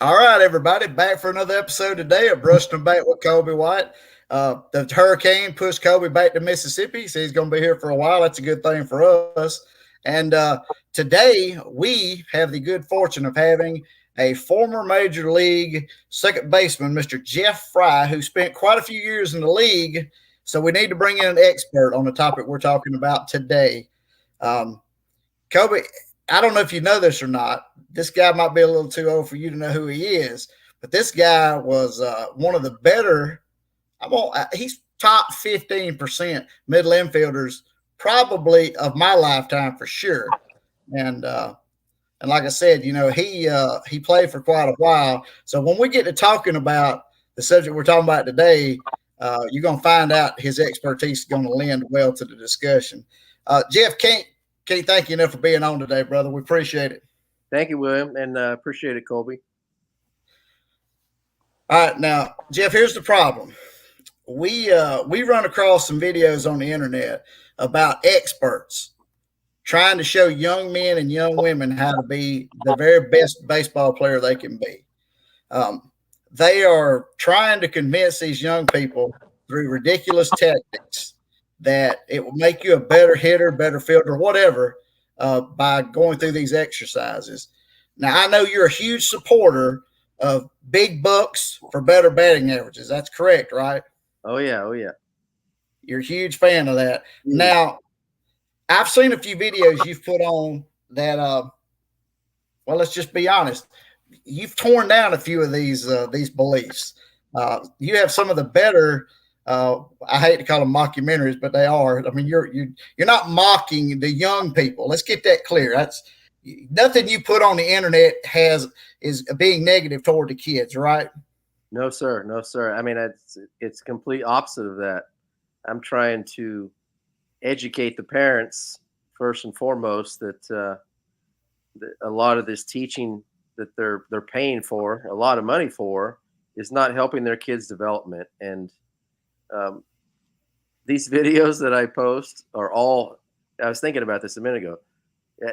All right, everybody, back for another episode today of Brushing the Bat with Colby White. The hurricane pushed Colby back to Mississippi, so he's going to be here for a while. That's a good thing for us. And today we have the good fortune of having a former major league second baseman, Mr. Jeff Fry, who spent quite a few years in the league. So we need to bring in an expert on the topic we're talking about today. Colby, I don't know if you know this or not. This guy might be a little too old for you to know who he is, but this guy was one of the better. He's top 15% middle infielders, probably of my lifetime for sure. And like I said, he played for quite a while. So when we get to talking about the subject we're talking about today, you're going to find out his expertise is going to lend well to the discussion. Jeff, can't thank you enough for being on today, brother. We appreciate it. Thank you, William, and appreciate it, Colby. All right, now, Jeff, here's the problem. We run across some videos on the internet about experts trying to show young men and young women how to be the very best baseball player they can be. They are trying to convince these young people through ridiculous tactics that it will make you a better hitter, better fielder, whatever, by going through these exercises. Now, I know you're a huge supporter of big bucks for better batting averages. That's correct, right? Oh, yeah. Oh, yeah. You're a huge fan of that. Mm-hmm. Now, I've seen a few videos you've put on that, well, let's just be honest. You've torn down a few of these beliefs. You have some of the better I hate to call them mockumentaries, but they are. I mean, you're not mocking the young people. Let's get that clear. That's nothing you put on the internet is being negative toward the kids, right? No, sir. No, sir. I mean, it's complete opposite of that. I'm trying to educate the parents first and foremost that a lot of this teaching that they're paying for a lot of money for is not helping their kids' development. And these videos that I post are all, I was thinking about this a minute ago.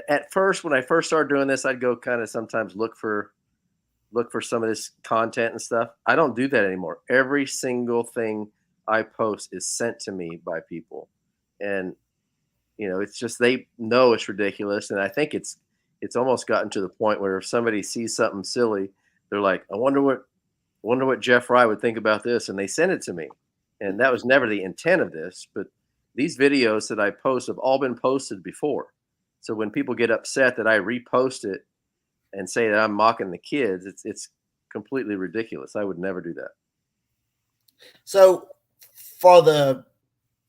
At first, when I first started doing this, I'd go kind of sometimes look for some of this content and stuff. I don't do that anymore. Every single thing I post is sent to me by people. And, it's just, they know it's ridiculous. And I think it's almost gotten to the point where if somebody sees something silly, they're like, I wonder what Jeff Fry would think about this. And they send it to me. And that was never the intent of this, but these videos that I post have all been posted before. So when people get upset that I repost it and say that I'm mocking the kids, it's completely ridiculous. I would never do that. So for the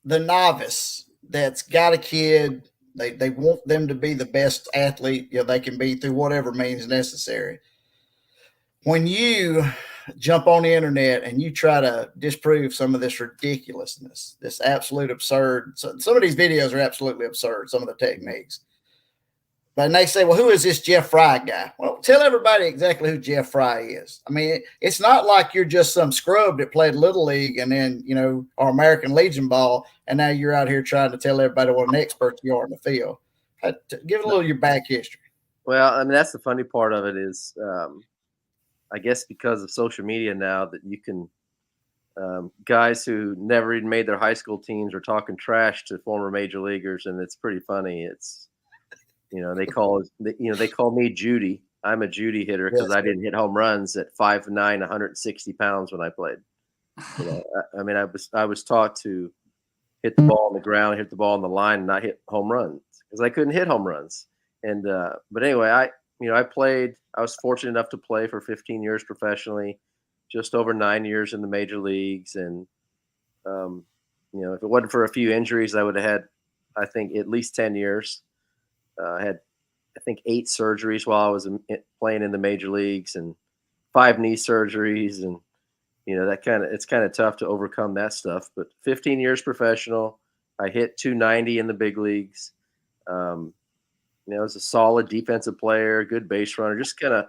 novice that's got a kid, they want them to be the best athlete they can be through whatever means necessary. When you jump on the internet and you try to disprove some of this ridiculousness, this absolute absurd. Some of these videos are absolutely absurd, some of the techniques. But they say, well, who is this Jeff Fry guy? Well, tell everybody exactly who Jeff Fry is. I mean, it's not like you're just some scrub that played Little League and then, or American Legion ball, and now you're out here trying to tell everybody what an expert you are in the field. Give a little of your back history. Well, I mean, that's the funny part of it is, I guess because of social media now that you can, guys who never even made their high school teams are talking trash to former major leaguers, and it's pretty funny. It's, they call me Judy. I'm a Judy hitter because I didn't hit home runs at 5'9", 160 pounds when I played. I mean, I was taught to hit the ball on the ground, hit the ball on the line, and not hit home runs because I couldn't hit home runs. And but anyway, I played. I was fortunate enough to play for 15 years professionally, just over 9 years in the major leagues. And, if it wasn't for a few injuries, I would have had, I think, at least 10 years. I had, I think, 8 surgeries while I was playing in the major leagues and 5 knee surgeries. And, it's kind of tough to overcome that stuff. But 15 years professional, I hit 290 in the big leagues. I was a solid defensive player, good base runner, just kind of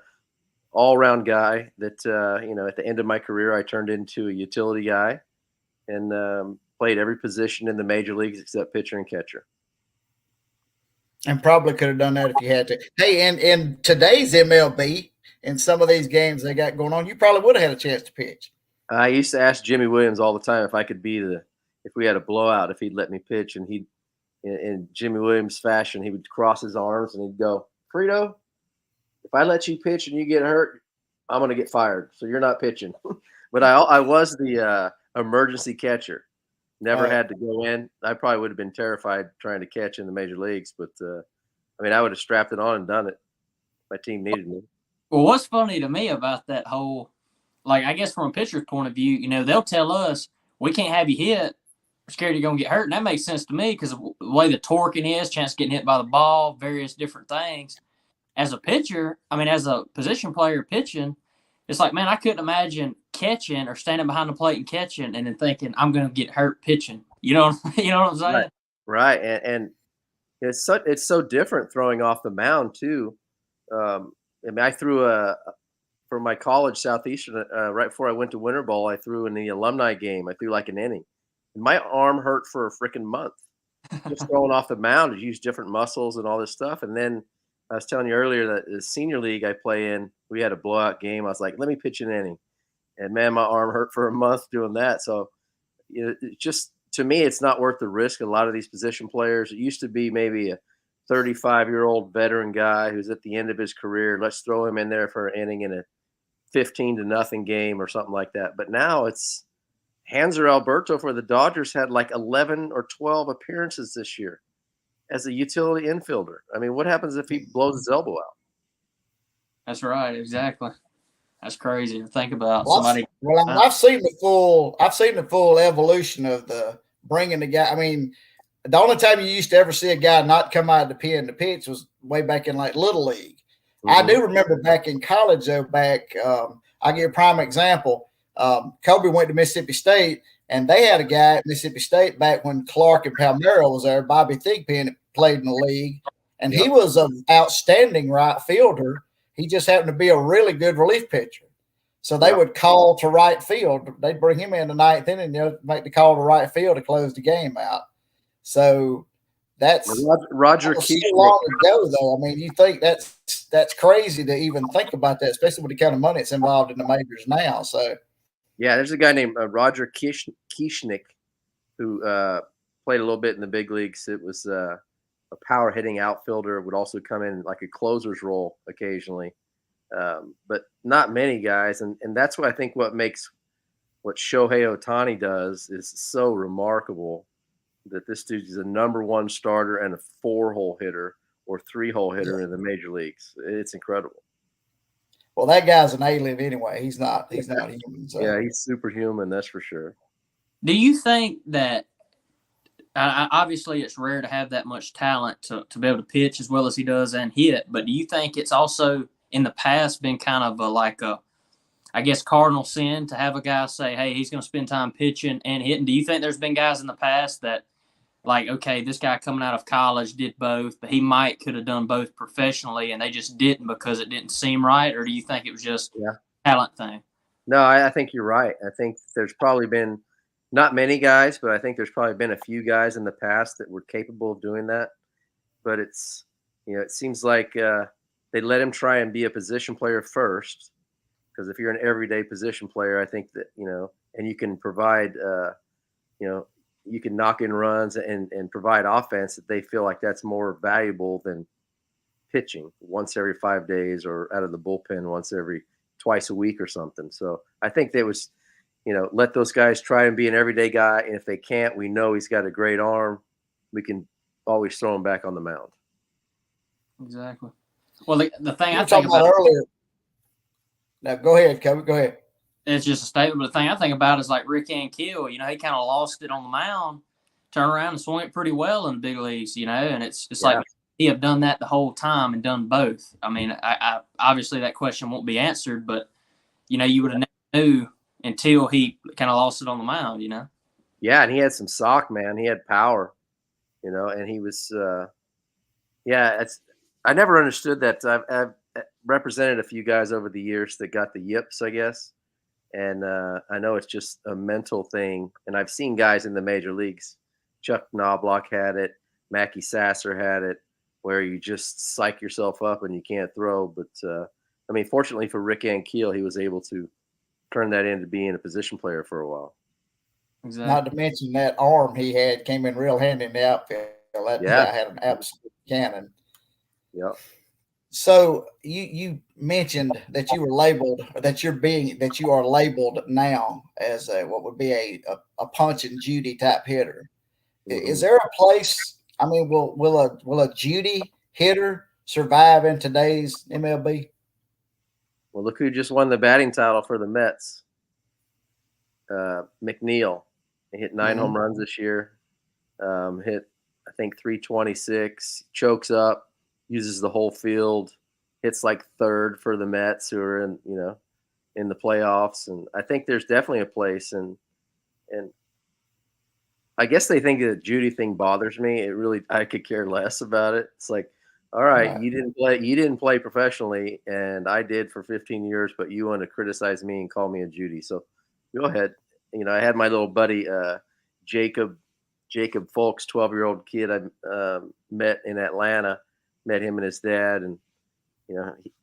all-around guy that, at the end of my career, I turned into a utility guy and played every position in the major leagues except pitcher and catcher. And probably could have done that if you had to. Hey, in today's MLB, in some of these games they got going on, you probably would have had a chance to pitch. I used to ask Jimmy Williams all the time if I could be if we had a blowout, if he'd let me pitch, and in Jimmy Williams fashion, he would cross his arms and he'd go, Frito, if I let you pitch and you get hurt, I'm going to get fired. So you're not pitching. But I was the emergency catcher. Never had to go in. I probably would have been terrified trying to catch in the major leagues, but I would have strapped it on and done it. My team needed me. Well, what's funny to me about that whole, like, I guess from a pitcher's point of view, they'll tell us we can't have you hit. We're scared you're going to get hurt. And that makes sense to me because of the way the torquing is, chance of getting hit by the ball, various different things. As a pitcher, as a position player pitching, it's like, man, I couldn't imagine catching or standing behind the plate and catching and then thinking I'm going to get hurt pitching. You know what I'm saying? Right. And it's so different throwing off the mound too. I threw for my college Southeastern right before I went to Winter Bowl. I threw in the alumni game. I threw like an inning, and my arm hurt for a freaking month. Just throwing off the mound, to use different muscles and all this stuff. And then I was telling you earlier that the senior league I play in, we had a blowout game. I was like, let me pitch an inning, and man, my arm hurt for a month doing that. So just to me, it's not worth the risk. A lot of these position players, it used to be maybe a 35-year-old veteran guy who's at the end of his career. Let's throw him in there for an inning in a 15-0 game or something like that. But now it's Hanser Alberto for the Dodgers had like 11 or 12 appearances this year as a utility infielder. What happens if he blows his elbow out? That's right, exactly. That's crazy to think about. I've seen the full evolution of the bringing the guy. The only time you used to ever see a guy not come out of the pen to pitch was way back in like Little League. Mm-hmm. I do remember back in college though. I'll give a prime example. Colby went to Mississippi State, and they had a guy at Mississippi State back when Clark and Palmero was there. Bobby Thigpen played in the league, and he was an outstanding right fielder. He just happened to be a really good relief pitcher. So they would call to right field. They'd bring him in the ninth inning and make the call to right field to close the game out. So that's Roger so long ago, though. You think that's crazy to even think about that, especially with the kind of money that's involved in the majors now. So, yeah, there's a guy named Roger Kishnick who played a little bit in the big leagues. It was a power hitting outfielder, would also come in like a closer's role occasionally, but not many guys. And that's what I think what makes what Shohei Ohtani does is so remarkable. That this dude is a number one starter and a 4-hole hitter or 3-hole hitter in the major leagues. It's incredible. Well, that guy's an alien anyway. He's not human. So. Yeah, he's superhuman. That's for sure. Do you think that obviously it's rare to have that much talent to be able to pitch as well as he does and hit, but do you think it's also in the past been kind of I guess, cardinal sin to have a guy say, hey, he's going to spend time pitching and hitting? Do you think there's been guys in the past that, like, okay, this guy coming out of college did both, but he could have done both professionally and they just didn't because it didn't seem right? Or do you think it was just a talent thing? No, I think you're right. I think there's probably been not many guys, but I think there's probably been a few guys in the past that were capable of doing that. But it's, it seems like they let him try and be a position player first. Because if you're an everyday position player, I think that, and you can provide, you can knock in runs and provide offense, that they feel like that's more valuable than pitching once every 5 days or out of the bullpen twice a week or something. So I think they was, let those guys try and be an everyday guy. And if they can't, we know he's got a great arm. We can always throw him back on the mound. Exactly. Well, the thing I think about earlier. Now, go ahead, Kobe. Go ahead. It's just a statement, but the thing I think about is like Rick Ankiel. He kind of lost it on the mound, turned around and swung it pretty well in the big leagues, and it's like he have done that the whole time and done both. I obviously that question won't be answered, but, you would have never knew until he kind of lost it on the mound, Yeah, and he had some sock, man. He had power, and he was, I never understood that. I've represented a few guys over the years that got the yips, I guess. And I know it's just a mental thing. And I've seen guys in the major leagues. Chuck Knobloch had it. Mackie Sasser had it, where you just psych yourself up and you can't throw. But I mean, fortunately for Rick Ankiel, he was able to turn that into being a position player for a while. Exactly. Not to mention that arm he had came in real handy in the outfield. That Yeah. guy had an absolute cannon. Yeah. So you mentioned that you were labeled, or that you are labeled now as what would be a punch and Judy type hitter. Is there a place? I mean, will a Judy hitter survive in today's MLB? Well, look who just won the batting title for the Mets. McNeil. He hit 9 home runs this year. Hit, I think, 326. Chokes up, uses the whole field, hits like third for the Mets, who are in the playoffs. And I think there's definitely a place. And I guess they think the Judy thing bothers me. I could care less about it. It's like, all right, you didn't play professionally, and I did for 15 years, but you want to criticize me and call me a Judy. So go ahead. I had my little buddy, Jacob Folks, 12-year-old kid I met in Atlanta, met him and his dad, and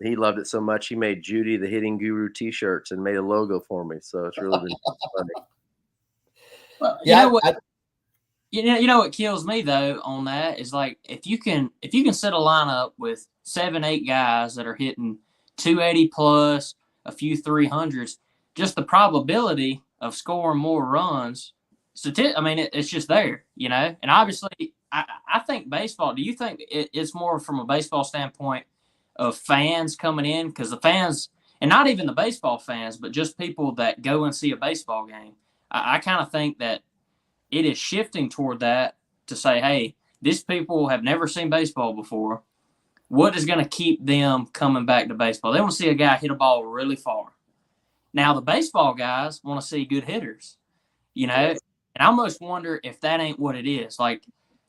he loved it so much he made Judy the Hitting Guru T-shirts and made a logo for me. So it's really been funny. Well, you know what kills me though on that is, like, if you can set a lineup with 7-8 guys that are hitting 280 plus, a few 300s, just the probability of scoring more runs. I mean, it's just there, And obviously, I think baseball. Do you think it's more from a baseball standpoint of fans coming in? Because the fans, and not even the baseball fans, but just people that go and see a baseball game, I kind of think that it is shifting toward that, to say, hey, these people have never seen baseball before. What is going to keep them coming back to baseball? They want to see a guy hit a ball really far. Now, the baseball guys want to see good hitters, And I almost wonder if that ain't what it is. Like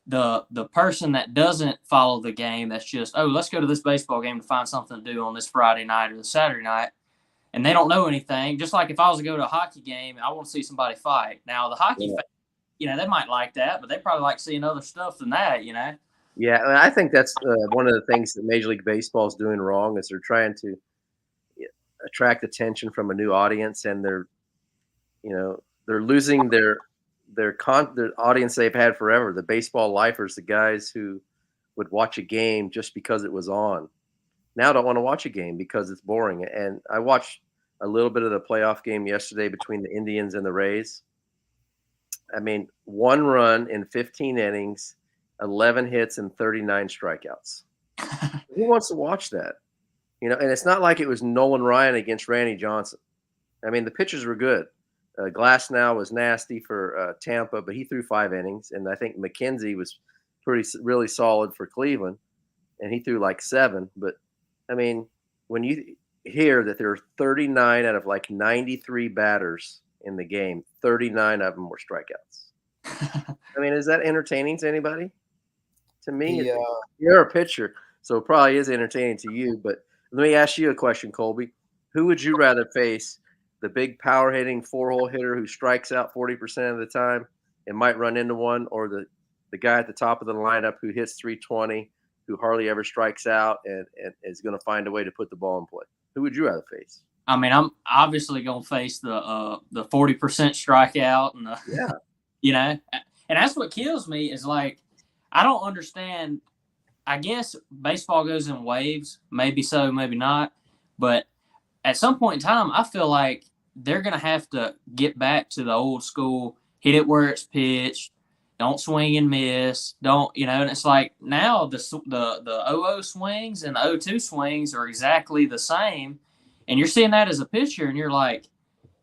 the person that doesn't follow the game, that's just, oh, let's go to this baseball game to find something to do on this Friday night or the Saturday night, and they don't know anything. Just like if I was to go to a hockey game, I want to see somebody fight. Now, the hockey fans, they might like that, but they probably like seeing other stuff than that, Yeah, and I think that's one of the things that Major League Baseball is doing wrong, is they're trying to attract attention from a new audience, and they're losing their audience they've had forever. The baseball lifers, the guys who would watch a game just because it was on, now don't want to watch a game because it's boring. And I watched a little bit of the playoff game yesterday between the Indians and the Rays. I mean, 1 run in 15 innings, 11 hits, and 39 strikeouts. Who wants to watch that? And it's not like it was Nolan Ryan against Randy Johnson. I mean, the pitchers were good. Glasnow was nasty for Tampa, but he threw 5 innings. And I think McKenzie was really solid for Cleveland, and he threw like 7. But, I mean, when you hear that there are 39 out of like 93 batters in the game, 39 of them were strikeouts. I mean, is that entertaining to anybody? To me, you're a pitcher, so it probably is entertaining to you. But let me ask you a question, Colby. Who would you rather face? The big power hitting 4-hole hitter who strikes out 40% of the time and might run into one, or the guy at the top of the lineup who hits 320, who hardly ever strikes out and is going to find a way to put the ball in play? Who would you rather face? I mean, I'm obviously going to face the 40% strikeout, and and that's what kills me is, like, I don't understand. I guess baseball goes in waves, maybe so, maybe not, but at some point in time, I feel like they're going to have to get back to the old school, hit it where it's pitched, don't swing and miss, and it's like now the 0-0 swings and the 0-2 swings are exactly the same. And you're seeing that as a pitcher, and you're like,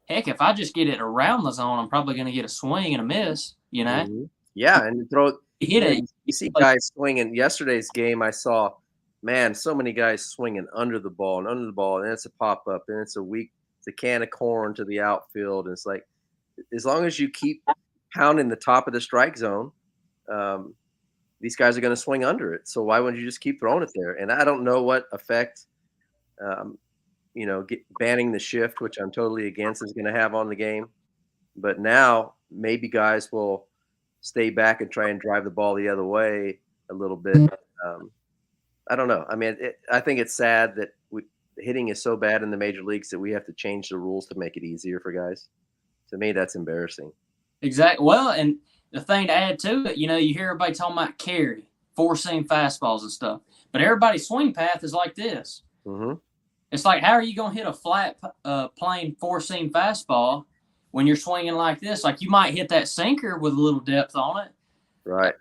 heck, if I just get it around the zone, I'm probably going to get a swing and a miss, Mm-hmm. Yeah, and you throw hit it. You see guys swinging. Yesterday's game, I saw, man, so many guys swinging under the ball, and it's a pop-up, and it's a can of corn to the outfield. And it's like, as long as you keep pounding the top of the strike zone, these guys are going to swing under it. So why wouldn't you just keep throwing it there? And I don't know what effect banning the shift, which I'm totally against, is going to have on the game. But now maybe guys will stay back and try and drive the ball the other way a little bit. I don't know. I mean, I think it's sad that hitting is so bad in the major leagues that we have to change the rules to make it easier for guys. To me, that's embarrassing. Exactly. Well, and the thing to add to it, you hear everybody talking about carry, four-seam fastballs and stuff, but everybody's swing path is like this. Mm-hmm. It's like, how are you going to hit a flat, plain four-seam fastball when you're swinging like this? Like, you might hit that sinker with a little depth on it. Right.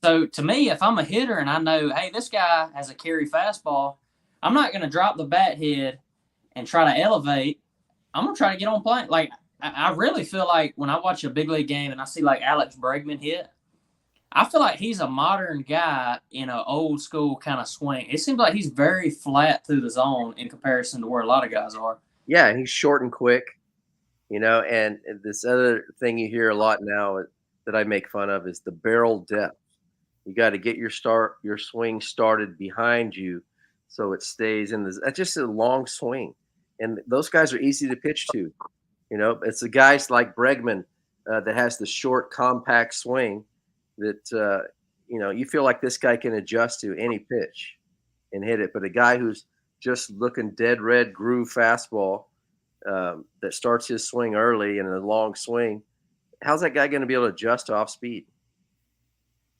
So, to me, if I'm a hitter and I know, hey, this guy has a carry fastball, I'm not going to drop the bat head and try to elevate. I'm going to try to get on plane. Like, I really feel like when I watch a big league game and I see like Alex Bregman hit, I feel like he's a modern guy in an old school kind of swing. It seems like he's very flat through the zone in comparison to where a lot of guys are. Yeah, and he's short and quick, and this other thing you hear a lot now that I make fun of is the barrel depth. You got to get your swing started behind you so it stays in that's just a long swing. And those guys are easy to pitch to. It's the guys like Bregman that has the short, compact swing that, you feel like this guy can adjust to any pitch and hit it. But a guy who's just looking dead red groove fastball that starts his swing early and a long swing, how's that guy going to be able to adjust to off speed?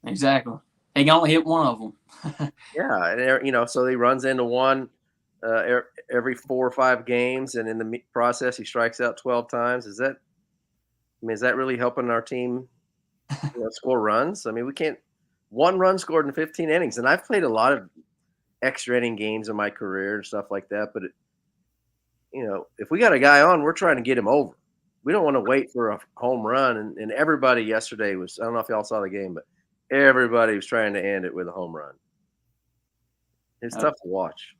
Exactly. He can only hit one of them. Yeah. And, so he runs into one every 4 or 5 games, and in the process he strikes out 12 times. Is that really helping our team score runs? I mean, we can't. 1 run scored in 15 innings, and I've played a lot of extra inning games in my career and stuff like that, but if we got a guy on, we're trying to get him over. We don't want to wait for a home run, and everybody yesterday was, I don't know if y'all saw the game, but everybody was trying to end it with a home run. It's tough to watch.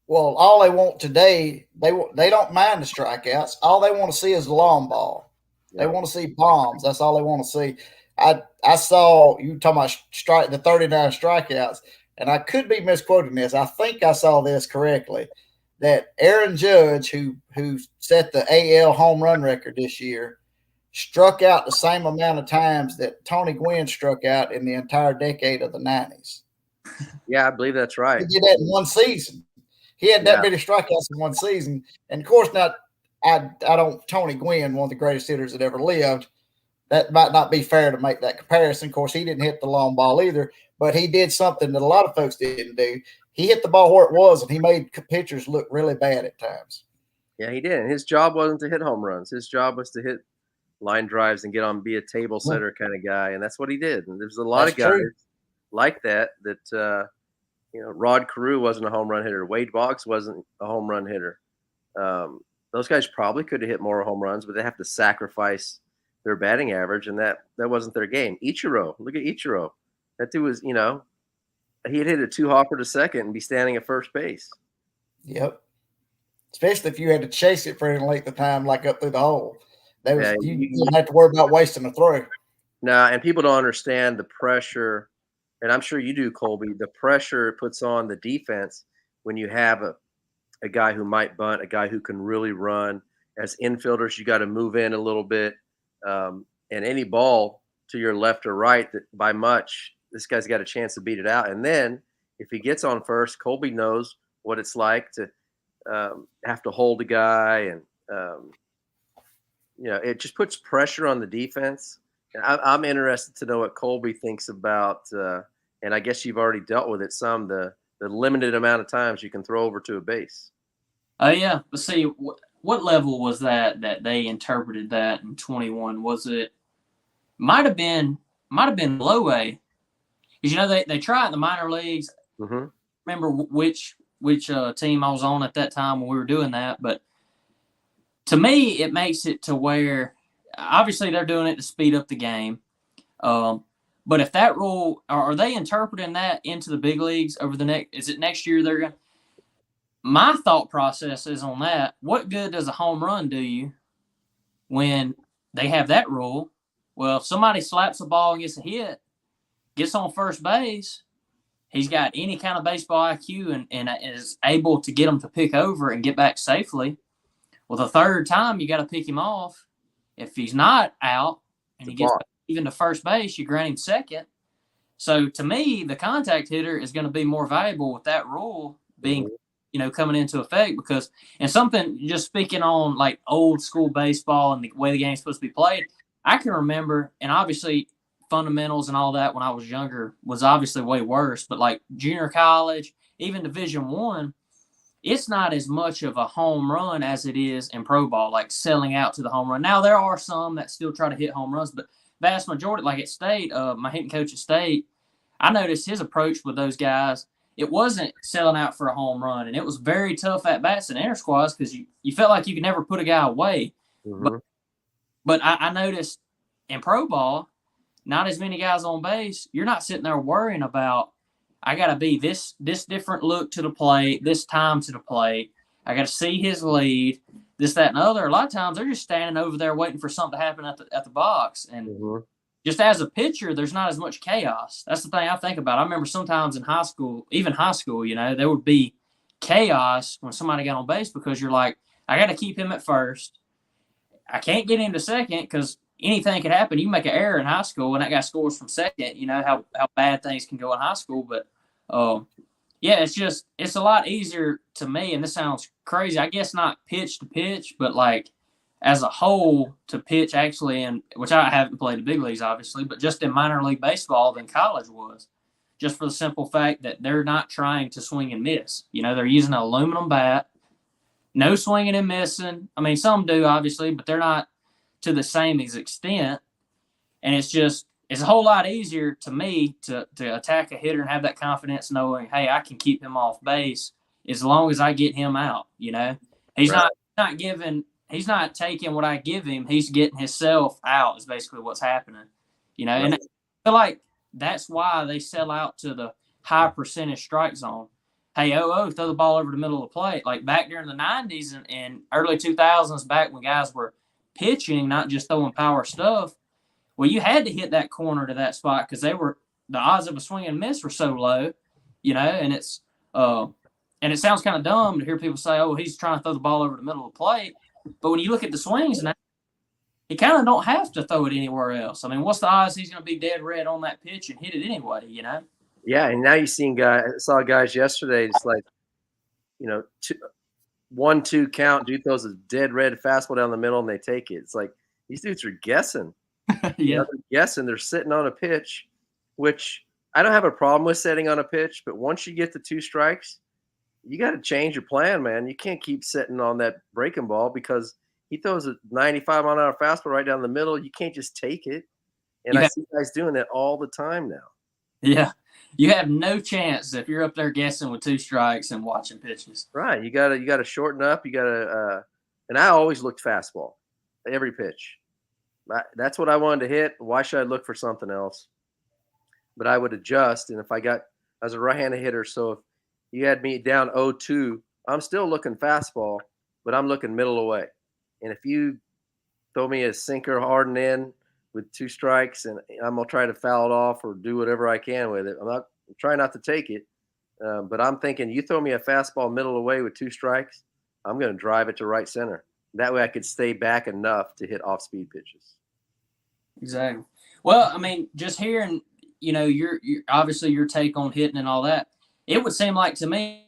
Well, all they want today, they don't mind the strikeouts. All they want to see is the long ball. They want to see bombs. That's all they want to see. I saw you talking about the 39 strikeouts, and I could be misquoting this. I think I saw this correctly, that Aaron Judge, who set the AL home run record this year, struck out the same amount of times that Tony Gwynn struck out in the entire decade of the 90s. Yeah, I believe that's right. He did that in one season. He had that many strikeouts in one season. And, of course, Tony Gwynn, one of the greatest hitters that ever lived, that might not be fair to make that comparison. Of course, he didn't hit the long ball either, but he did something that a lot of folks didn't do. He hit the ball where it was, and he made pitchers look really bad at times. Yeah, he did. And his job wasn't to hit home runs. His job was to hit line drives and be a table setter kind of guy, and that's what he did. And there's a lot of guys like that. Rod Carew wasn't a home run hitter. Wade Boggs wasn't a home run hitter. Those guys probably could have hit more home runs, but they have to sacrifice their batting average, and that wasn't their game. Ichiro, look at Ichiro. That dude was, he'd hit a 2-hopper to second and be standing at first base. Yep. Especially if you had to chase it for any length of time, like up through the hole. You didn't have to worry about wasting a throw. No, and people don't understand the pressure, and I'm sure you do, Colby, the pressure it puts on the defense when you have a guy who might bunt, a guy who can really run. As infielders, you got to move in a little bit. And any ball to your left or right, that by much, this guy's got a chance to beat it out. And then if he gets on first, Colby knows what it's like to have to hold a guy. And, it just puts pressure on the defense. And I'm interested to know what Colby thinks about, and I guess you've already dealt with it some, the limited amount of times you can throw over to a base. Yeah. Let's see. What level was that they interpreted that in 21? Was it might have been low A? Because they try it in the minor leagues. Mm-hmm. Remember which team I was on at that time when we were doing that, but to me it makes it to where obviously they're doing it to speed up the game. But if that rule, are they interpreting that into the big leagues over is it next year they're going? My thought process is on that. What good does a home run do you when they have that rule? Well, if somebody slaps a ball and gets a hit, gets on first base, he's got any kind of baseball IQ and is able to get them to pick over and get back safely. Well, the third time you got to pick him off. If he's not out and he gets back even to first base, you grant him second. So to me, the contact hitter is going to be more valuable with that rule being coming into effect because, and something just speaking on like old school baseball and the way the game's supposed to be played, I can remember, and obviously fundamentals and all that when I was younger was obviously way worse, but like junior college, even Division I, it's not as much of a home run as it is in pro ball, like selling out to the home run. Now there are some that still try to hit home runs, but vast majority, like at State, my hitting coach at State, I noticed his approach with those guys. It wasn't selling out for a home run, and it was very tough at bats and inter squads because you felt like you could never put a guy away. Mm-hmm. But I noticed in pro ball, not as many guys on base. You're not sitting there worrying about, I got to be this different look to the plate, this time to the plate. I got to see his lead, this, that, and the other. A lot of times they're just standing over there waiting for something to happen at the box. And just as a pitcher, there's not as much chaos. That's the thing I think about. I remember sometimes in high school, even high school, there would be chaos when somebody got on base because you're like, I got to keep him at first. I can't get him to second because anything could happen. You make an error in high school and that guy scores from second. You know how bad things can go in high school. But, yeah, it's a lot easier to me, and this sounds crazy. I guess not pitch to pitch, but like as a whole to pitch actually, which I haven't played the big leagues, obviously, but just in minor league baseball than college was, just for the simple fact that they're not trying to swing and miss. They're using an aluminum bat, no swinging and missing. I mean, some do, obviously, but they're not to the same extent. And it's a whole lot easier to me to attack a hitter and have that confidence knowing, hey, I can keep him off base as long as I get him out. He's Right. he's not taking what I give him. He's getting himself out is basically what's happening, Right. And I feel like that's why they sell out to the high percentage strike zone. Hey, throw the ball over the middle of the plate. Like back during the 90s and early 2000s, back when guys were pitching, not just throwing power stuff, well, you had to hit that corner to that spot because the odds of a swing and miss were so low, and it's and it sounds kind of dumb to hear people say, oh, he's trying to throw the ball over the middle of the plate. But when you look at the swings now, he kind of don't have to throw it anywhere else. I mean, what's the odds he's going to be dead red on that pitch and hit it anyway, Yeah, and now you've seen saw guys yesterday, just like, 1-2 count, dude throws a dead red fastball down the middle and they take it. It's like these dudes are guessing. Yeah. They're guessing. They're sitting on a pitch, which I don't have a problem with sitting on a pitch, but once you get to 2 strikes, you got to change your plan, man. You can't keep sitting on that breaking ball because he throws a 95-mile-an-hour fastball right down the middle. You can't just take it. And I see guys doing that all the time now. Yeah. You have no chance if you're up there guessing with 2 strikes and watching pitches. Right. You gotta shorten up. You gotta and I always looked fastball every pitch. That's what I wanted to hit. Why should I look for something else? But I would adjust, and if I was a right-handed hitter, so if you had me down 0-2, I'm still looking fastball, but I'm looking middle away. And if you throw me a sinker hard and in with 2 strikes, and I'm gonna try to foul it off or do whatever I can with it. I'm trying not to take it, but I'm thinking you throw me a fastball middle away with 2 strikes, I'm gonna drive it to right center. That way I could stay back enough to hit off-speed pitches. Exactly. Well, I mean, just hearing, your obviously your take on hitting and all that, it would seem like to me.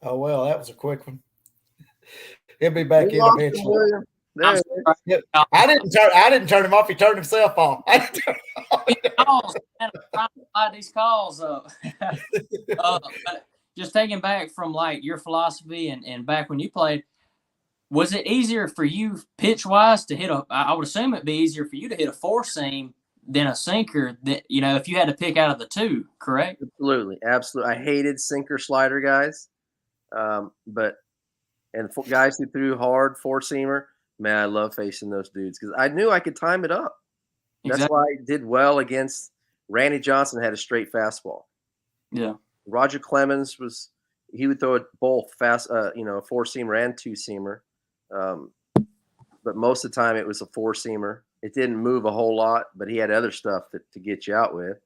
Oh, well, that was a quick one. He'll be back in eventually. I didn't turn him off. He turned himself off. These calls up. But just taking back from like your philosophy and back when you played, was it easier for you pitch wise to hit I would assume it'd be easier for you to hit a 4-seam than a sinker that, if you had to pick out of the 2, correct? Absolutely. I hated sinker slider guys. But guys who threw hard 4-seamer, man, I love facing those dudes because I knew I could time it up. That's why I did well against Randy Johnson. Had a straight fastball. Yeah. Roger Clemens he would throw it both fast, a 4-seamer and 2-seamer. But most of the time it was a 4-seamer. It didn't move a whole lot, but he had other stuff to get you out with.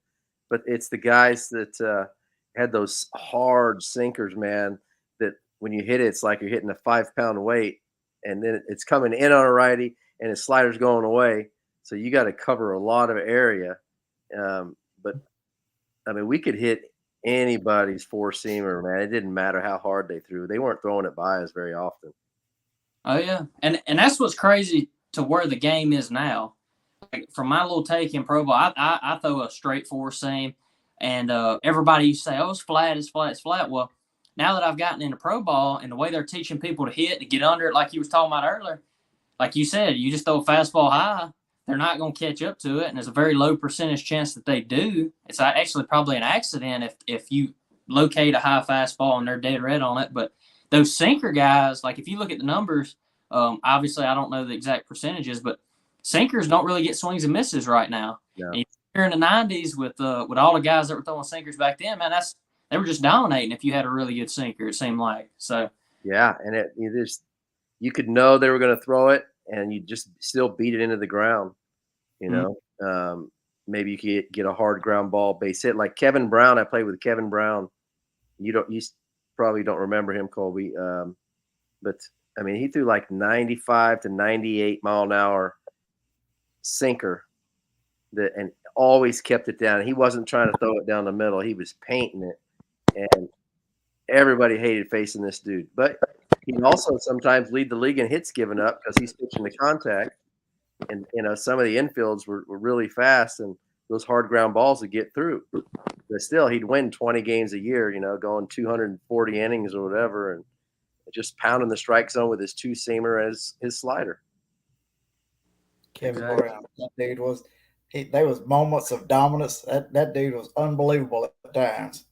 But it's the guys that had those hard sinkers, man, that when you hit it, it's like you're hitting a 5-pound weight, and then it's coming in on a righty, and his slider's going away. So you got to cover a lot of area. But, I mean, we could hit anybody's four-seamer, man. It didn't matter how hard they threw. They weren't throwing it by us very often. Oh yeah, and that's what's crazy to where the game is now. Like, from my little take in pro ball, I throw a straight four seam, and everybody used to say, "Oh, it's flat, it's flat, it's flat." Well, now that I've gotten into pro ball and the way they're teaching people to hit, to get under it, like you was talking about earlier, like you said, you just throw a fastball high, they're not going to catch up to it, and there's a very low percentage chance that they do. It's actually probably an accident if you locate a high fastball and they're dead red on it. But those sinker guys, like if you look at the numbers, obviously I don't know the exact percentages, but sinkers don't really get swings and misses right now. No. And you're in the 90s with all the guys that were throwing sinkers back then, man, they were just dominating if you had a really good sinker, it seemed like. So yeah, and you could know they were going to throw it, and you just still beat it into the ground. You know, maybe you could get a hard ground ball base hit like Kevin Brown. I played with Kevin Brown. You probably don't remember him, Colby, but I mean, he threw like 95 to 98 mile an hour sinker and always kept it down. He wasn't trying to throw it down the middle. He was painting it, and everybody hated facing this dude. But he'd also sometimes lead the league in hits given up because he's pitching to contact. And, you know, some of the infields were really fast, and those hard ground balls would get through. But still, he'd win 20 games a year, you know, going 240 innings or whatever, and just pounding the strike zone with his two-seamer as his slider. Kevin Brown, that dude was there was moments of dominance. That dude was unbelievable at times.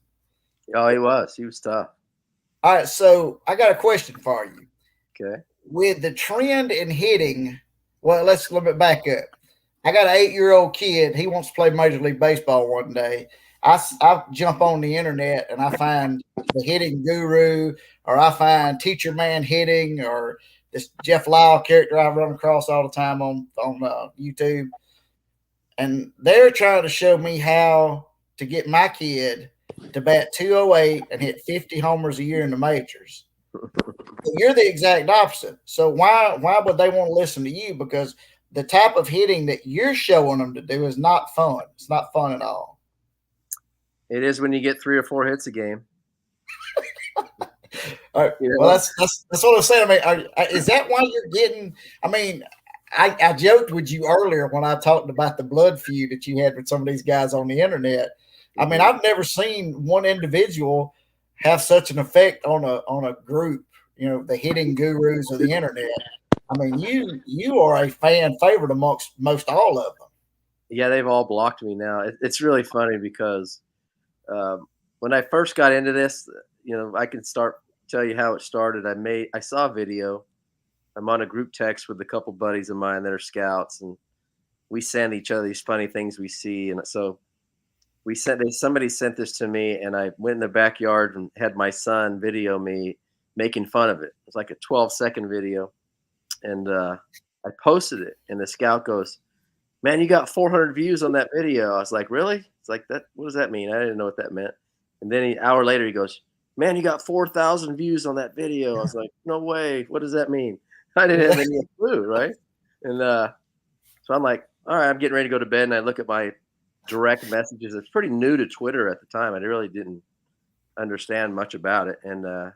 Oh, he was. He was tough. All right, so I got a question for you. Okay. With the trend in hitting, well, let's let me back up. I got an 8-year-old kid. He wants to play Major League Baseball one day. I jump on the internet and I find the hitting guru, or I find Teacher Man Hitting, or this Jeff Lyle character I run across all the time on YouTube. And they're trying to show me how to get my kid to bat 208 and hit 50 homers a year in the majors. You're the exact opposite. So why would they want to listen to you? Because the type of hitting that you're showing them to do is not fun. It's not fun at all. It is when you get 3 or 4 hits a game. All right. You know, well, that's what I'm saying. I mean, is that why you're getting? I mean, I joked with you earlier when I talked about the blood feud that you had with some of these guys on the internet. I mean, I've never seen one individual have such an effect on a group. You know, the hitting gurus of the internet. I mean, you are a fan favorite amongst most all of them. Yeah, they've all blocked me now. It's really funny because when I first got into this, you know, I can tell you how it started. I saw a video. I'm on a group text with a couple buddies of mine that are scouts, and we send each other these funny things we see. And so somebody sent this to me, and I went in the backyard and had my son video me making fun of it. It was like a 12-second video. And I posted it, and the scout goes, "Man, you got 400 views on that video." I was like, "Really?" It's like, that. What does that mean? I didn't know what that meant. And then an hour later, he goes, "Man, you got 4,000 views on that video." I was like, "No way. What does that mean?" I didn't have any clue, right? And so I'm like, all right, I'm getting ready to go to bed, and I look at my direct messages. It's pretty new to Twitter at the time. I really didn't understand much about it. And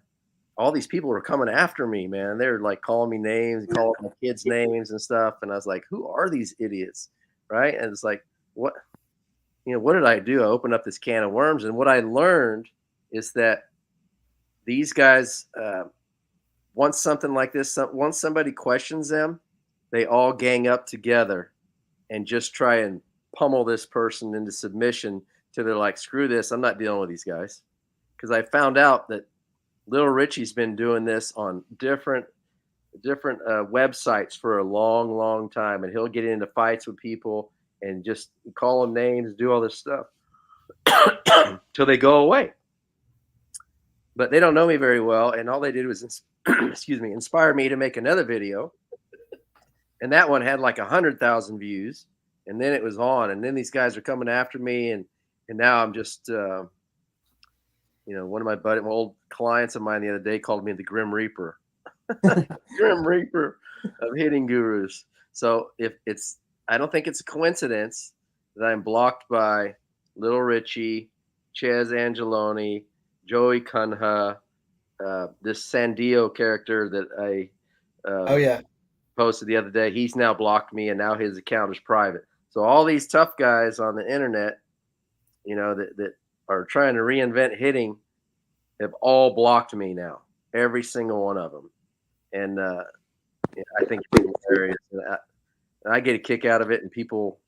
all these people were coming after me, man. They were like calling me names, calling my kids names and stuff. And I was like, who are these idiots? Right. And it's like, what did I do? I opened up this can of worms. And what I learned is that these guys, once something like this, once somebody questions them, they all gang up together and just try and pummel this person into submission till they're like, screw this. I'm not dealing with these guys. Because I found out that Little Richie's been doing this on different websites for a long, long time, and he'll get into fights with people and just call them names, do all this stuff till they go away. But they don't know me very well, and all they did was, inspire me to make another video, and that one had like 100,000 views, and then it was on, and then these guys are coming after me, and now I'm just. One of my old clients of mine the other day called me the Grim Reaper. Grim Reaper of hitting gurus. So I don't think it's a coincidence that I'm blocked by Little Richie, Ches Angeloni, Joey Cunha, this Sandio character that I Oh yeah. posted the other day. He's now blocked me, and now his account is private. So all these tough guys on the internet, that are trying to reinvent hitting, have all blocked me now. Every single one of them, and I think it's hilarious. And I get a kick out of it, and people.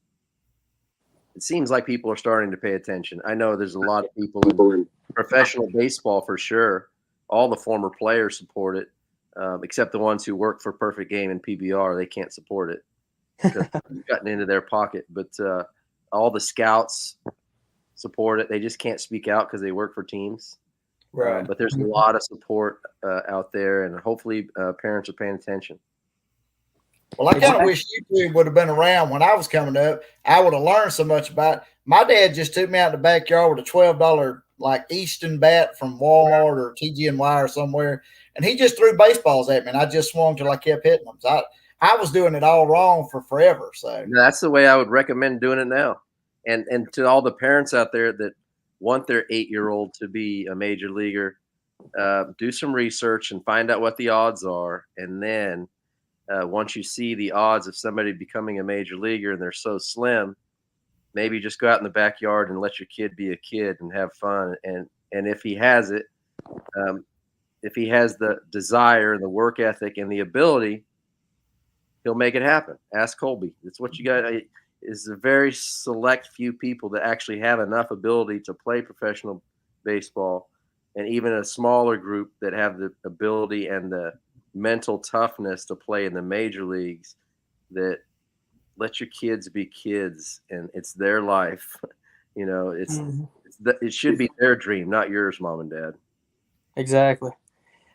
It seems like people are starting to pay attention. I know there's a lot of people in professional baseball for sure. All the former players support it, except the ones who work for Perfect Game and PBR. They can't support it because it's gotten into their pocket. But all the scouts support it. They just can't speak out because they work for teams. Right. But there's a lot of support out there, and hopefully parents are paying attention. Well, I kind of wish YouTube would have been around when I was coming up. I would have learned so much about it. My dad just took me out in the backyard with a $12 like Easton bat from Walmart or TGNY or somewhere, and he just threw baseballs at me, and I just swung till I kept hitting them. So I was doing it all wrong for forever. So that's the way I would recommend doing it now. And to all the parents out there that want their 8-year-old to be a major leaguer, do some research and find out what the odds are, and then once you see the odds of somebody becoming a major leaguer and they're so slim, maybe just go out in the backyard and let your kid be a kid and have fun. And if he has it, if he has the desire and the work ethic and the ability, he'll make it happen. Ask Colby. It's what you got. Is a very select few people that actually have enough ability to play professional baseball, and even a smaller group that have the ability and the mental toughness to play in the major leagues, that let your kids be kids, and it's their life. It should be their dream, not yours, mom and dad. Exactly.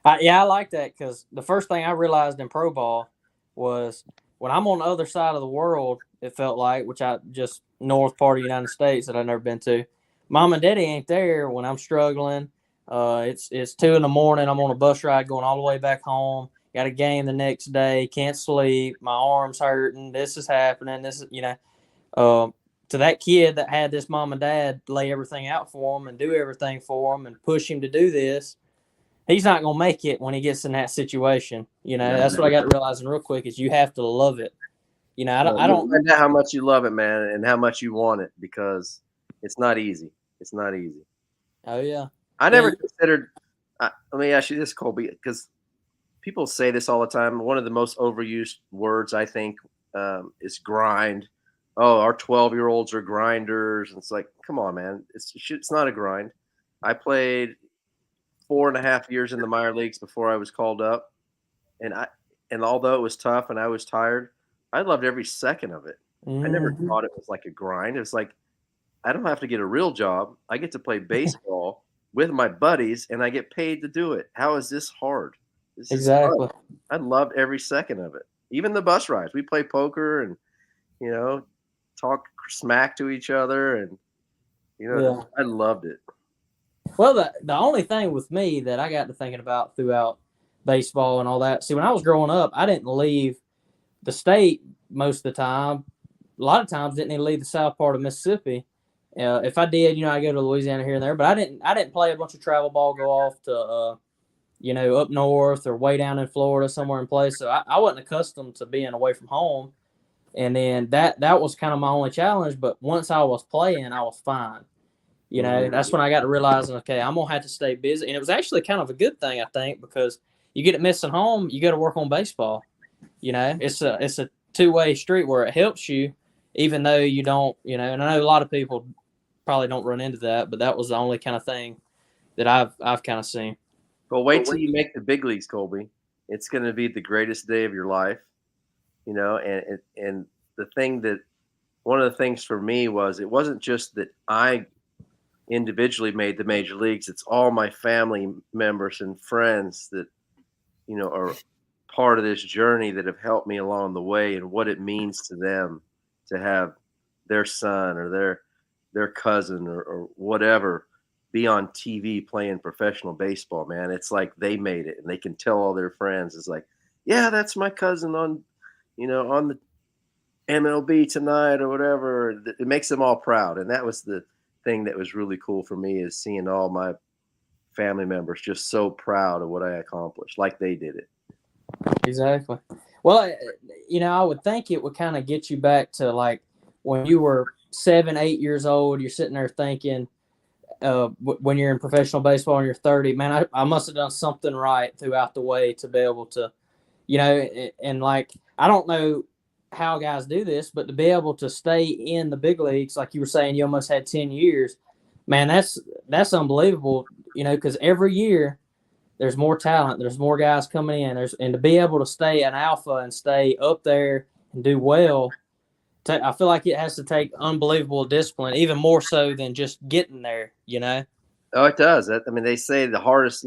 I like that, because the first thing I realized in pro ball was when I'm on the other side of the world, it felt like, which I just north part of the United States that I've never been to, mom and daddy ain't there when I'm struggling. It's 2 a.m. I'm on a bus ride going all the way back home. Got a game the next day. Can't sleep. My arm's hurting. This is happening. To that kid that had this mom and dad lay everything out for him and do everything for him and push him to do this, he's not going to make it when he gets in that situation. That's what I got to realizing real quick is you have to love it. I don't find out how much you love it, man, and how much you want it, because it's not easy. It's not easy. Oh yeah. I never considered. Let me ask you this, Colby, because people say this all the time. One of the most overused words, I think, is grind. Oh, our 12-year-olds are grinders. And it's like, come on, man. It's not a grind. I played 4.5 years in the minor leagues before I was called up, and although it was tough and I was tired, I loved every second of it. I never thought it was like a grind. It was like, I don't have to get a real job. I get to play baseball with my buddies, and I get paid to do it. How is this hard? This exactly. is fun. I loved every second of it. Even the bus rides. We play poker and, talk smack to each other, and, I loved it. Well, the only thing with me that I got to thinking about throughout baseball and all that, see, when I was growing up, I didn't leave the state most of the time. A lot of times didn't even leave the south part of Mississippi. If I did, I go to Louisiana here and there, but I didn't play a bunch of travel ball, go off to, up north or way down in Florida somewhere and play. So I wasn't accustomed to being away from home. And then that was kind of my only challenge. But once I was playing, I was fine. That's when I got to realizing, okay, I'm going to have to stay busy. And it was actually kind of a good thing, I think, because you get it missing home, you got to work on baseball. It's a two-way street where it helps you, even though you don't, and I know a lot of people probably don't run into that, but that was the only kind of thing that I've kind of seen. Well, wait till you make the big leagues, Colby. It's going to be the greatest day of your life, and the thing that one of the things for me was, it wasn't just that I individually made the major leagues. It's all my family members and friends that, are part of this journey that have helped me along the way, and what it means to them to have their son or their cousin or whatever be on TV playing professional baseball, man. It's like they made it, and they can tell all their friends. It's like, yeah, that's my cousin on the MLB tonight or whatever. It makes them all proud. And that was the thing that was really cool for me is seeing all my family members just so proud of what I accomplished, like they did it. Exactly. Well, I would think it would kind of get you back to like when you were 7, 8 years old. You're sitting there thinking, when you're in professional baseball and you're 30, man, I must have done something right throughout the way to be able to, and like, I don't know how guys do this, but to be able to stay in the big leagues, like you were saying, you almost had 10 years, man, that's unbelievable, because every year there's more talent, there's more guys coming in, and to be able to stay an alpha and stay up there and do well, I feel like it has to take unbelievable discipline, even more so than just getting there, Oh, it does. I mean, they say the hardest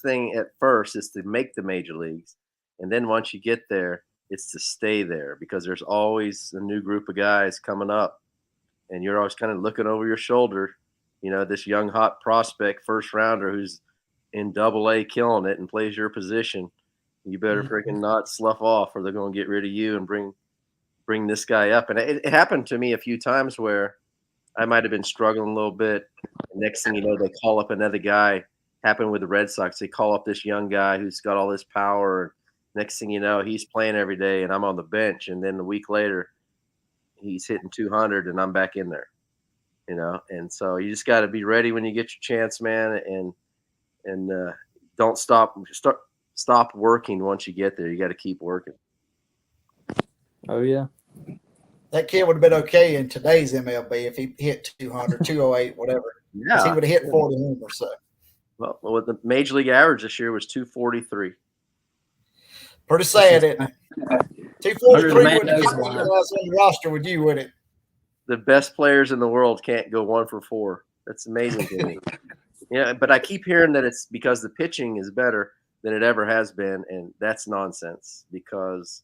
thing at first is to make the major leagues. And then once you get there, it's to stay there, because there's always a new group of guys coming up, and you're always kind of looking over your shoulder, this young, hot prospect first rounder who's in Double-A killing it and plays your position. You better freaking not slough off, or they're going to get rid of you and bring this guy up. And it happened to me a few times where I might have been struggling a little bit. Next thing you know, they call up another guy. Happened with the Red Sox. They call up this young guy who's got all this power. Next thing you know, he's playing every day and I'm on the bench. And then a week later, he's hitting 200 and I'm back in there, And so you just got to be ready when you get your chance, man. And don't stop working once you get there. You got to keep working. Oh, yeah. That kid would have been okay in today's MLB if he hit 200, 208, whatever. Yeah. He would have hit 40 or so. Well, the major league average this year was 243. Pretty sad, isn't it? 243 wouldn't have kept you guys on the roster with you, would it? The best players in the world can't go 1 for 4. That's amazing to me. Yeah, but I keep hearing that it's because the pitching is better than it ever has been, and that's nonsense, because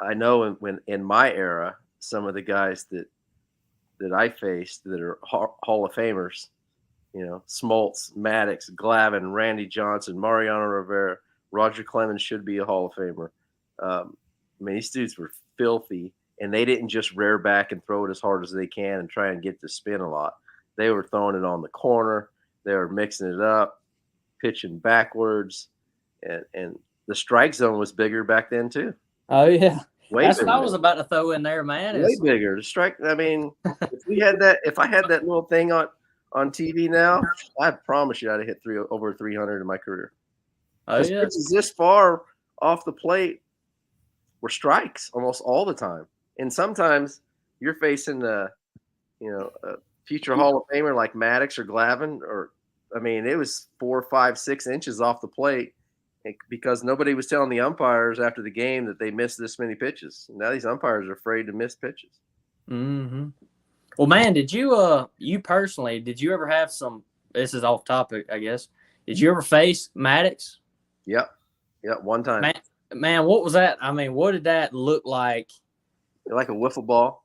I know when in my era, some of the guys that I faced that are Hall of Famers, Smoltz, Maddox, Glavine, Randy Johnson, Mariano Rivera, Roger Clemens should be a Hall of Famer. These dudes were filthy, and they didn't just rear back and throw it as hard as they can and try and get to spin a lot. They were throwing it on the corner. They were mixing it up, pitching backwards, and the strike zone was bigger back then too. Oh yeah, that's bigger. what I was about to throw in there, man. Way bigger. The strike. I mean, if I had that little thing on TV now, I promise you I'd have hit over 300 in my career. Oh yeah, pitches this far off the plate were strikes almost all the time, and sometimes you're facing a future Hall of Famer like Maddox or Glavine, it was 4, 5, 6 inches off the plate, because nobody was telling the umpires after the game that they missed this many pitches. Now these umpires are afraid to miss pitches. Mm-hmm. Well, man, did you personally, did you ever have some, this is off topic, I guess. Did you ever face Maddox? Yep, one time. Man, what was that? I mean, what did that look like? Like a wiffle ball.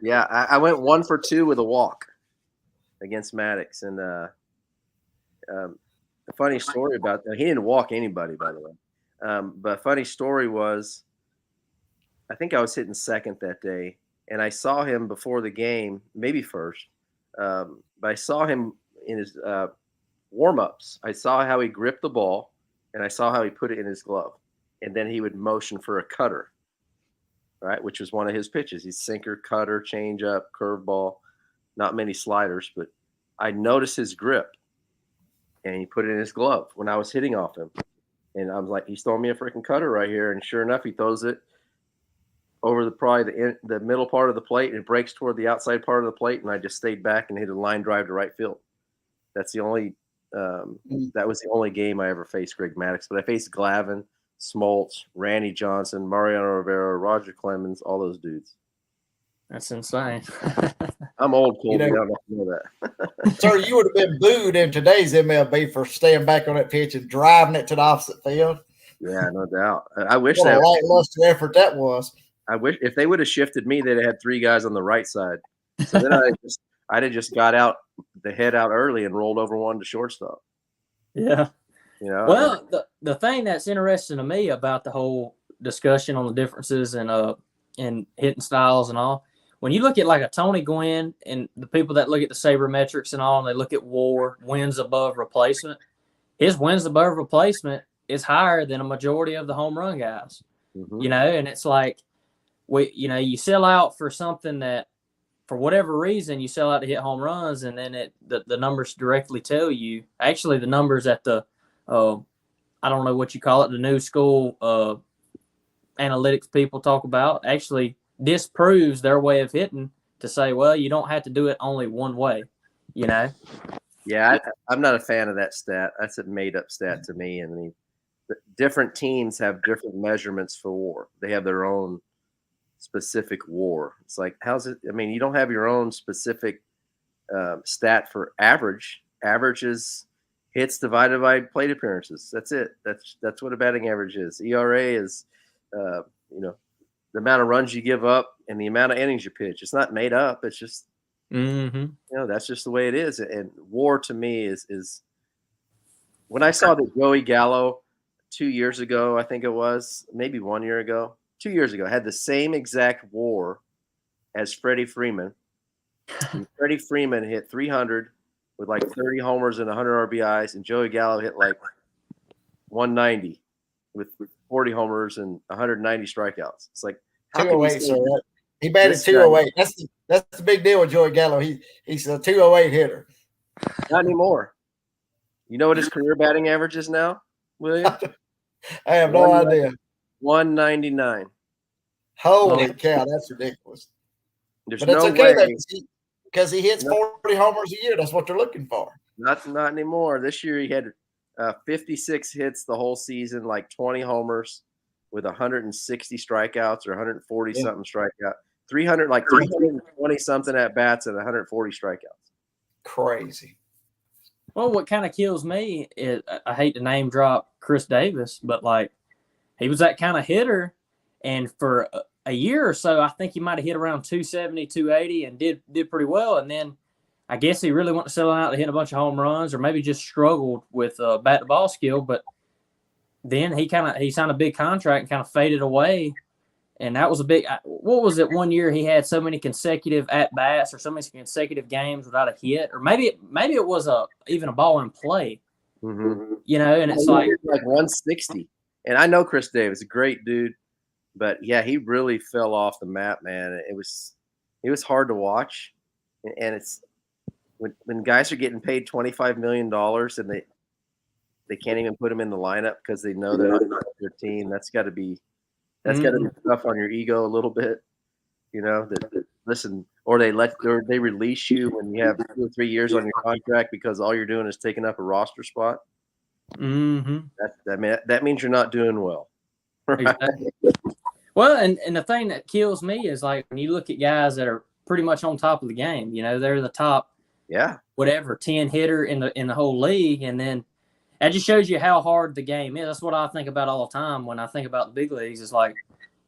Yeah, I went 1 for 2 with a walk against Maddox. And a funny story about that, he didn't walk anybody, by the way. But funny story was, I think I was hitting second that day, and I saw him before the game, maybe first. But I saw him in his warm-ups. I saw how he gripped the ball, and I saw how he put it in his glove. And then he would motion for a cutter, right, which was one of his pitches. He's sinker, cutter, changeup, curveball, not many sliders. But I noticed his grip, and he put it in his glove when I was hitting off him. And I was like, he's throwing me a freaking cutter right here. And sure enough, he throws it over the middle part of the plate, and it breaks toward the outside part of the plate. And I just stayed back and hit a line drive to right field. That's the only that was the only game I ever faced Greg Maddox. But I faced Glavine, Smoltz, Randy Johnson, Mariano Rivera, Roger Clemens, all those dudes. That's insane. I'm old, Colby. I don't know that. Sir, you would have been booed in today's MLB for staying back on that pitch and driving it to the opposite field. Yeah, no doubt. I wish what a lackluster effort that was. I wish if they would have shifted me, they'd have had 3 guys on the right side. So then I'd have just got out the head out early and rolled over one to shortstop. Yeah. Well, the thing that's interesting to me about the whole discussion on the differences in hitting styles and all, when you look at like a Tony Gwynn and the people that look at the sabermetrics and all, and they look at WAR, wins above replacement, his wins above replacement is higher than a majority of the home run guys. Mm-hmm. And it's like you sell out for something that, for whatever reason, you sell out to hit home runs, and then the numbers directly tell you. Actually, the numbers at the I don't know what you call it, the new school analytics people talk about, actually disproves their way of hitting, to say, well, you don't have to do it only one way. Yeah, I'm not a fan of that stat. That's a made-up stat to me. And I mean, different teams have different measurements for WAR. They have their own specific WAR. It's like, how's it? I mean, you don't have your own specific stat for average. Average is hits divided by plate appearances. That's it. That's what a batting average is. ERA is, the amount of runs you give up and the amount of innings you pitch. It's not made up. It's just, that's just the way it is. And WAR to me is when I saw that Joey Gallo 2 years ago, I think it was, maybe 1 year ago, 2 years ago, had the same exact WAR as Freddie Freeman. And Freddie Freeman hit 300 with like 30 homers and 100 RBIs, and Joey Gallo hit like 190 with 40 homers and 190 strikeouts. It's like 208, sir. He batted 208. That's the big deal with Joey Gallo. He's a 208 hitter. Not anymore. You know what his career batting average is now, William? I have no idea. 199. Holy cow, that's ridiculous. There's but it's no okay way. Because he hits 40 homers a year. That's what they're looking for. Not anymore. This year he had 56 hits the whole season, like 20 homers with 160 strikeouts or 140 something strikeout. 320 something at bats and 140 strikeouts. Crazy. Well, what kind of kills me is, I hate to name drop Chris Davis, but like, he was that kind of hitter, and for a year or so, I think he might have hit around 270, 280 and did pretty well. And then I guess he really wanted to settle out to hit a bunch of home runs, or maybe just struggled with bat to ball skill. But then he signed a big contract and kind of faded away. And that was a big, what was it, 1 year he had so many consecutive at bats or so many consecutive games without a hit, or maybe it was even a ball in play. Mm-hmm. And it's like 160. And I know Chris Davis, a great dude, but yeah, he really fell off the map, man. It was hard to watch, and it's when guys are getting paid $25 million and they can't even put him in the lineup because they know they're not their team. That's got to be tough on your ego a little bit, that listen, or they release you when you have 2 or 3 years on your contract because all you're doing is taking up a roster spot. Mm-hmm. That means you're not doing well. Right? Exactly. Well, and the thing that kills me is like when you look at guys that are pretty much on top of the game, they're the top, 10 hitter in the whole league, and then that just shows you how hard the game is. That's what I think about all the time when I think about the big leagues. It's like,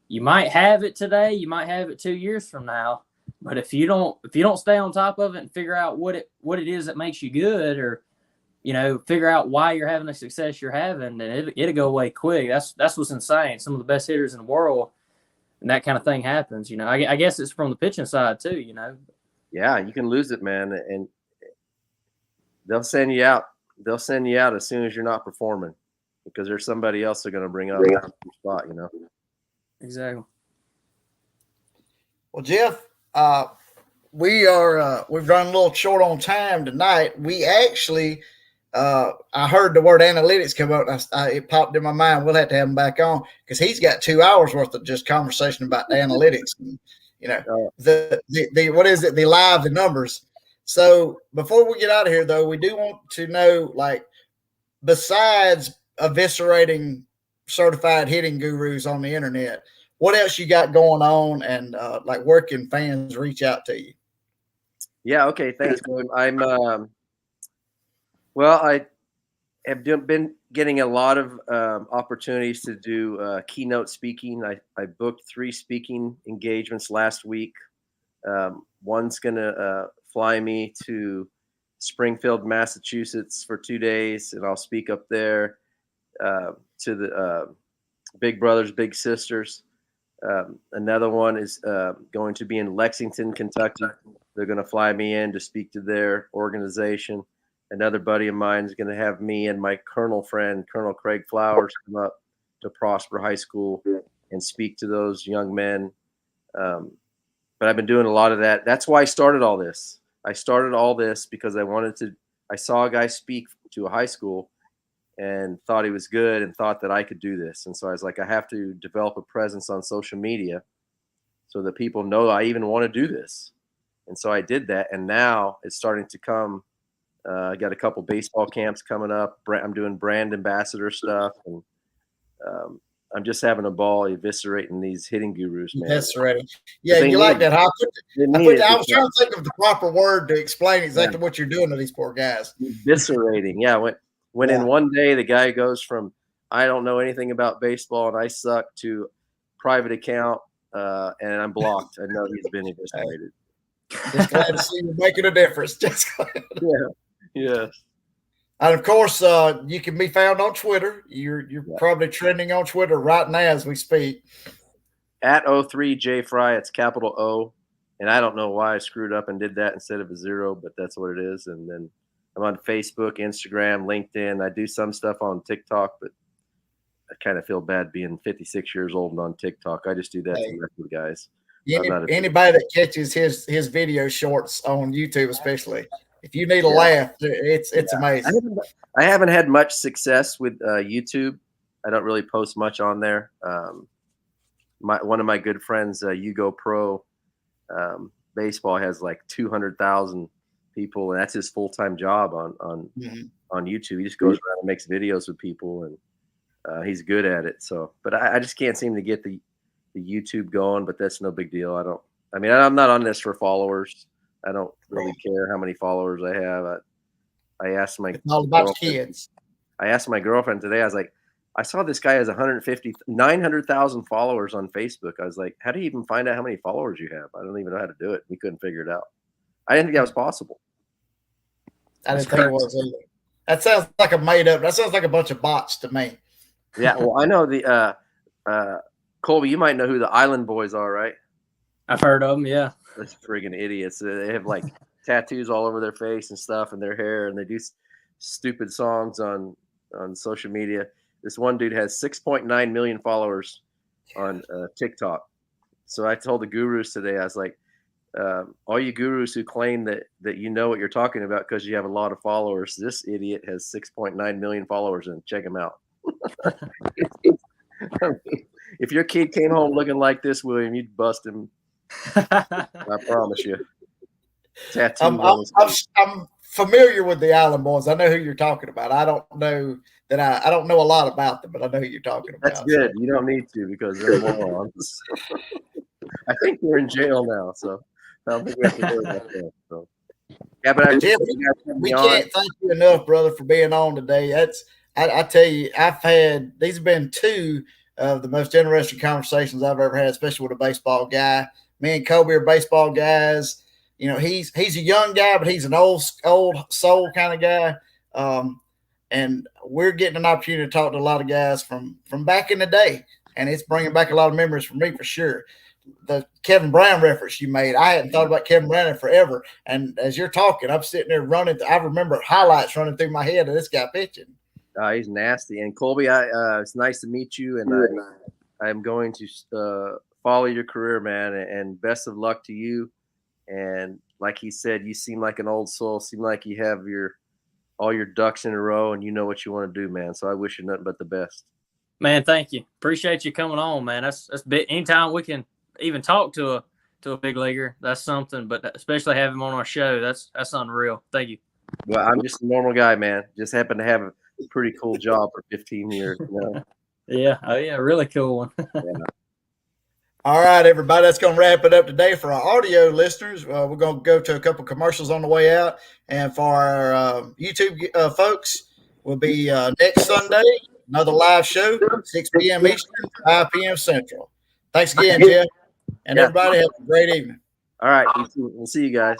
you might have it today, you might have it 2 years from now, but if you don't stay on top of it and figure out what it is that makes you good, or figure out why you're having the success you're having, then it'll go away quick. That's what's insane. Some of the best hitters in the world, and that kind of thing happens. I guess it's from the pitching side too. Yeah, you can lose it, man, and they'll send you out. They'll send you out as soon as you're not performing, because there's somebody else they're going to bring up your spot. Exactly. Well, Jeff, we've run a little short on time tonight. We actually, I heard the word analytics come up. It popped in my mind. We'll have to have him back on because he's got 2 hours worth of just conversation about the analytics. And, the numbers. So before we get out of here, though, we do want to know, like, besides eviscerating certified hitting gurus on the internet, what else you got going on, and where can fans reach out to you? Yeah. Okay. Thanks, Gwen. I have been getting a lot of opportunities to do keynote speaking. I booked 3 speaking engagements last week. One's going to fly me to Springfield, Massachusetts for 2 days, and I'll speak up there to the Big Brothers, Big Sisters. Another one is going to be in Lexington, Kentucky. They're going to fly me in to speak to their organization. Another buddy of mine is going to have me and my Colonel friend, Colonel Craig Flowers, come up to Prosper High School and speak to those young men. But I've been doing a lot of that. That's why I started all this. I started all this because I saw a guy speak to a high school and thought he was good and thought that I could do this. And so I was like, I have to develop a presence on social media so that people know I even want to do this. And so I did that. And now it's starting to come. I got a couple baseball camps coming up. I'm doing brand ambassador stuff. And I'm just having a ball eviscerating these hitting gurus, man. Eviscerating. Yeah, you like that. I was trying to think of the proper word to explain exactly what you're doing to these poor guys. Eviscerating. Yeah. When in one day the guy goes from I don't know anything about baseball and I suck to private account and I'm blocked. I know he's been eviscerated. Just glad to see you making a difference. Just glad. Yeah. And of course, you can be found on Twitter. You're probably trending on Twitter right now as we speak. At 03JFry, it's capital O. And I don't know why I screwed up and did that instead of a 0, but that's what it is. And then I'm on Facebook, Instagram, LinkedIn. I do some stuff on TikTok, but I kind of feel bad being 56 years old and on TikTok. I just do that to mess with guys. Anybody that catches his video shorts on YouTube, especially, if you need a laugh, it's amazing. I haven't had much success with YouTube. I don't really post much on there. One of my good friends, Hugo Pro Baseball, has like 200,000 people, and that's his full-time job on YouTube. He just goes around and makes videos with people, and he's good at it. So, but I just can't seem to get the YouTube going. But that's no big deal. I'm not on this for followers. I don't really care how many followers I have. I asked my it's all about kids. I asked my girlfriend today. I was like, I saw this guy has 900,000 followers on Facebook. I was like, how do you even find out how many followers you have? I don't even know how to do it. We couldn't figure it out. I didn't think that was possible. I didn't think it was either. That sounds like that sounds like a bunch of bots to me. Yeah, well, I know the Colby, you might know who the Island Boys are, right? I've heard of them, yeah. Those friggin' idiots. They have like tattoos all over their face and stuff and their hair, and they do stupid songs on social media. This one dude has 6.9 million followers on TikTok. So I told the gurus today, I was like, all you gurus who claim that you know what you're talking about because you have a lot of followers, this idiot has 6.9 million followers, and check him out. If your kid came home looking like this, William, you'd bust him. I promise you. I'm familiar with the Island Boys. I know who you're talking about. I don't know I don't know a lot about them, but I know who you're talking about. That's good. You don't need to because they're morons. I think they're in jail now, so I don't think we have to worry about that. So. Yeah, but we can't thank you enough, brother, for being on today. I tell you, these have been two of the most interesting conversations I've ever had, especially with a baseball guy. Me and Colby are baseball guys. You know, he's a young guy, but he's an old soul kind of guy. And we're getting an opportunity to talk to a lot of guys from back in the day, and it's bringing back a lot of memories for me for sure. The Kevin Brown reference you made, I hadn't thought about Kevin Brown in forever. And as you're talking, I'm sitting there I remember highlights running through my head of this guy pitching. He's nasty. And Colby, it's nice to meet you, and I'm going to follow your career, man, and best of luck to you. And like he said, you seem like an old soul, seem like you have all your ducks in a row and you know what you want to do, man. So I wish you nothing but the best. Man, thank you. Appreciate you coming on, man. That's big. Anytime we can even talk to a big leaguer, that's something, but especially have him on our show, that's unreal. Thank you. Well, I'm just a normal guy, man. Just happen to have a pretty cool job for 15 years. You know? Yeah. Oh, yeah. Really cool one. Yeah. All right, everybody. That's going to wrap it up today for our audio listeners. We're going to go to a couple commercials on the way out. And for our YouTube folks, will be next Sunday, another live show, 6 p.m. Eastern, 5 p.m. Central. Thanks again, Jeff. And everybody have a great evening. All right. We'll see you guys.